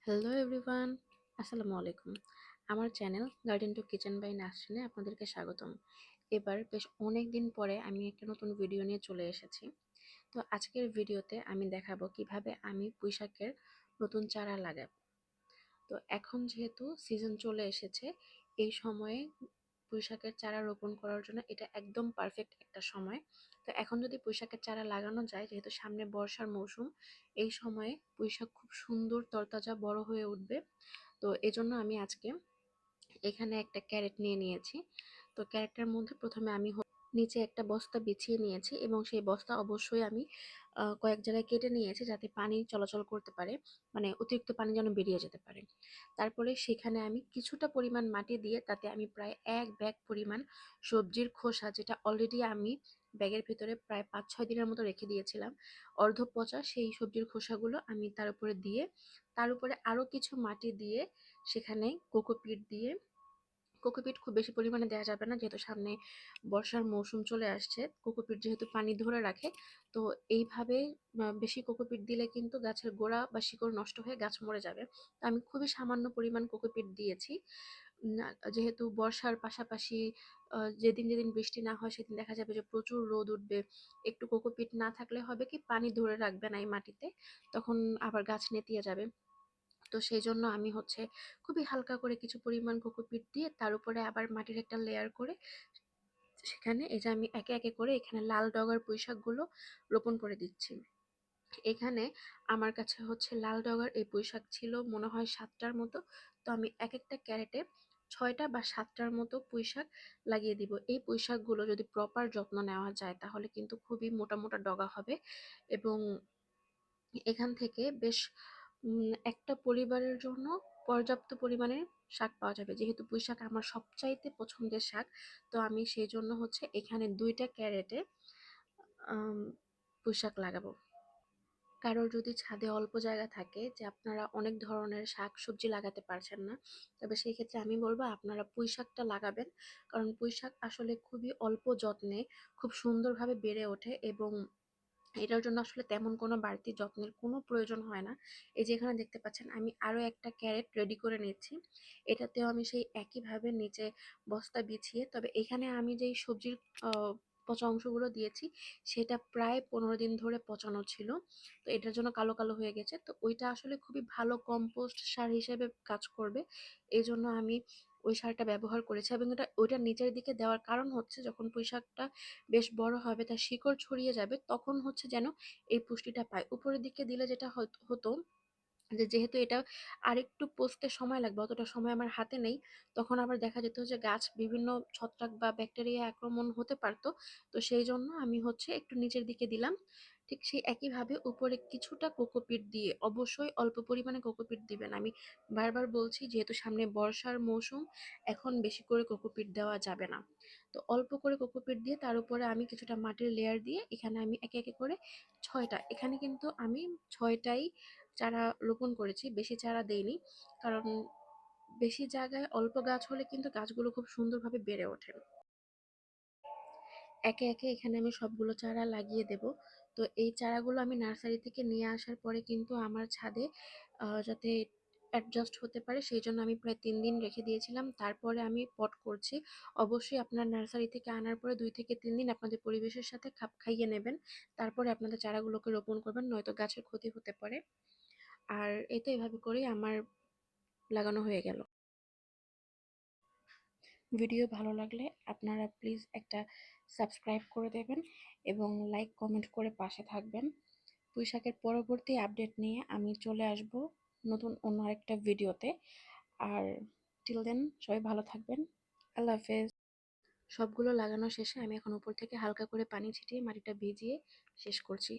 Hello everyone, আসসালামু আলাইকুম। আমার channel garden to kitchen by নাসরিনে আপনাদেরকে স্বাগতম। এবার বেশ অনেক দিন পরে আমি একটা নতুন ভিডিও নিয়ে চলে এসেছি। তো আজকের ভিডিওতে আমি দেখাবো কিভাবে আমি পুঁইশাকের নতুন চারা লাগাবো। তো এখন যেহেতু সিজন চলে এসেছে, এই সময়ে পুঁইশাকের চারা রোপণ করার জন্য এটা একদম পারফেক্ট একটা সময়। তো এখন যদি পুঁইশাকের চারা লাগানো যায়, যেহেতু সামনে বর্ষার মৌসুম, এই সময়ে পুঁইশাক খুব সুন্দর তরতাজা বড় হয়ে উঠবে। তো এজন্য আমি আজকে এখানে একটা ক্যারেট নিয়ে নিয়েছি। তো ক্যারেটটার মধ্যে প্রথমে আমি নিচে একটা বস্তা বিছিয়ে নিয়েছি এবং সেই বস্তা অবশ্যই আমি কয়েক জায়গায় কেটে নিয়েছি যাতে পানি চলাচল করতে পারে, মানে অতিরিক্ত পানি যেন বেরিয়ে যেতে পারে। তারপরে সেখানে আমি কিছুটা পরিমাণ মাটি দিয়ে তাতে আমি প্রায় 1 ব্যাগ পরিমাণ সবজির খোসা, যেটা অলরেডি আমি ব্যাগের ভিতরে প্রায় 5-6 দিনের মতো রেখে দিয়েছিলাম, অর্ধ পচা সেই সবজির খোসাগুলো আমি তার উপরে দিয়ে, তার উপরে আরও কিছু মাটি দিয়ে, সেখানে কোকোপিট দিয়ে, কোকোপিট খুব বেশি পরিমাণে দেওয়া যাবে না যেহেতু সামনে বর্ষার মৌসুম চলে আসছে। কোকোপিট যেহেতু পানি ধরে রাখে, তো এইভাবে বেশি কোকোপিট দিলে কিন্তু গাছের গোড়া বা শিকড় নষ্ট হয়ে গাছ মরে যাবে। তো আমি খুবই সামান্য পরিমাণ কোকোপিট দিয়েছি। না, যেহেতু বর্ষার পাশাপাশি যেদিন যেদিন বৃষ্টি না হয় সেদিন দেখা যাবে যে প্রচুর রোদ উঠবে। একটু কোকোপিট না থাকলে হবে কি, পানি ধরে রাখবে না এই মাটিতে, তখন আবার গাছ নেতিয়ে যাবে। তো সেই জন্য আমি খুবই হালকা করে কিছু পরিমাণ কোকোপিট দিয়ে তার উপরে আবার মাটির একটা লেয়ার করে সেখানে এই যে আমি একে একে করে এখানে লাল ডগার পুঁইশাকগুলো রোপণ করে দিচ্ছি। এখানে আমার কাছে লাল ডগার এই পুঁইশাক ছিল মনে হয় 7টার মতো। তো আমি এক একটা ক্যারেটে 6টা বা 7টার মতো পুঁইশাক লাগিয়ে দিব। এই পুঁইশাকগুলো যদি প্রপার যত্ন নেওয়া যায় তাহলে কিন্তু খুবই মোটা মোটা ডগা হবে এবং এখান থেকে বেশ একটা পরিবারের জন্য পর্যাপ্ত পরিমাণে শাক পাওয়া যাবে। যেহেতু পুঁইশাক আমার সবচাইতে পছন্দের শাক, তো আমি সেই জন্য এখানে 2টা ক্যারেটে পুঁইশাক লাগাবো। কারোর যদি ছাদে অল্প জায়গা থাকে যে আপনারা অনেক ধরনের শাক সবজি লাগাতে পারছেন না, তবে সেই ক্ষেত্রে আমি বলবো আপনারা পুঁইশাকটা লাগাবেন। কারণ পুঁইশাক আসলে খুবই অল্প যত্নে খুব সুন্দরভাবে বেড়ে ওঠে এবং এটার জন্য আসলে তেমন কোনো বাড়তি যত্নের কোনো প্রয়োজন হয় না। এই যে এখানে দেখতে পাচ্ছেন আমি আরও একটা ক্যারেট রেডি করে নিচ্ছি। এটাতেও আমি সেই একইভাবে নিচে বস্তা বিছিয়ে, তবে এখানে আমি যেই সবজির পচা অংশগুলো দিয়েছি সেটা প্রায় 15 দিন ধরে পচানো ছিল। তো এটার জন্য কালো কালো হয়ে গেছে। তো ওইটা আসলে খুবই ভালো কম্পোস্ট সার হিসেবে কাজ করবে। এই জন্য আমি ওই সারটা ব্যবহার করেছি এবং ওইটা নিচের দিকে দেওয়ার কারণ যখন পুঁইশাকটা বেশ বড় হবে, তার শিকড় ছড়িয়ে যাবে, তখন যেন এই পুষ্টিটা পায়। উপরের দিকে দিলে যেটা হতো যে যেহেতু এটা আরেকটু পচতে সময় লাগবে, অতটা সময় আমার হাতে নেই, তখন আবার দেখা যেত যে গাছ বিভিন্ন ছত্রাক বা ব্যাকটেরিয়া আক্রমণ হতে পারতো। তো সেই জন্য আমি একটু নিচের দিকে দিলাম। ঠিক সেই একইভাবে উপরে কিছুটা কোকোপিট দিয়ে, অবশ্যই অল্প পরিমাণে কোকোপিট দিবেন। আমি বারবার বলছি যেহেতু সামনে বর্ষার মৌসুম, এখন বেশি করে কোকোপিট দেওয়া যাবে না। তো অল্প করে কোকোপিট দিয়ে তার উপরে আমি কিছুটা মাটির লেয়ার দিয়ে এখানে আমি একে একে করে 6টা, এখানে কিন্তু আমি 6টাই চারা রোপণ করেছি, বেশি চারা দেইনি। কারণ বেশি জায়গায় অল্প গাছ হলে কিন্তু গাছগুলো খুব সুন্দরভাবে বেড়ে ওঠে। একে একে এখানে আমি সবগুলো চারা লাগিয়ে দেব। তো এই চারাগুলো আমি নার্সারি থেকে নিয়ে আসার পরে কিন্তু আমার ছাদে যাতে অ্যাডজাস্ট হতে পারে সেই জন্য আমি প্রায় 3 দিন রেখে দিয়েছিলাম, তারপরে আমি পট করছি। অবশ্যই আপনার নার্সারি থেকে আনার পরে 2 থেকে 3 দিন আপনাদের পরিবেশের সাথে খাপ খাইয়ে নেবেন, তারপরে আপনাদের চারাগুলোকে রোপণ করবেন, নয়তো গাছের ক্ষতি হতে পারে। আর এই তো এভাবে করেই আমার লাগানো হয়ে গেল। ভিডিও ভালো লাগলে আপনারা প্লিজ একটা সাবস্ক্রাইব করে দেবেন এবং লাইক কমেন্ট করে পাশে থাকবেন। পুঁইশাকের পরবর্তী আপডেট নিয়ে আমি চলে আসব নতুন অন্য আরেকটা ভিডিওতে। আর টিল দেন সবাই ভালো থাকবেন। আল্লাহ হাফেজ। সবগুলো লাগানো শেষে আমি এখন উপর থেকে হালকা করে পানি ছিটিয়ে মাটিটা ভিজিয়ে শেষ করছি।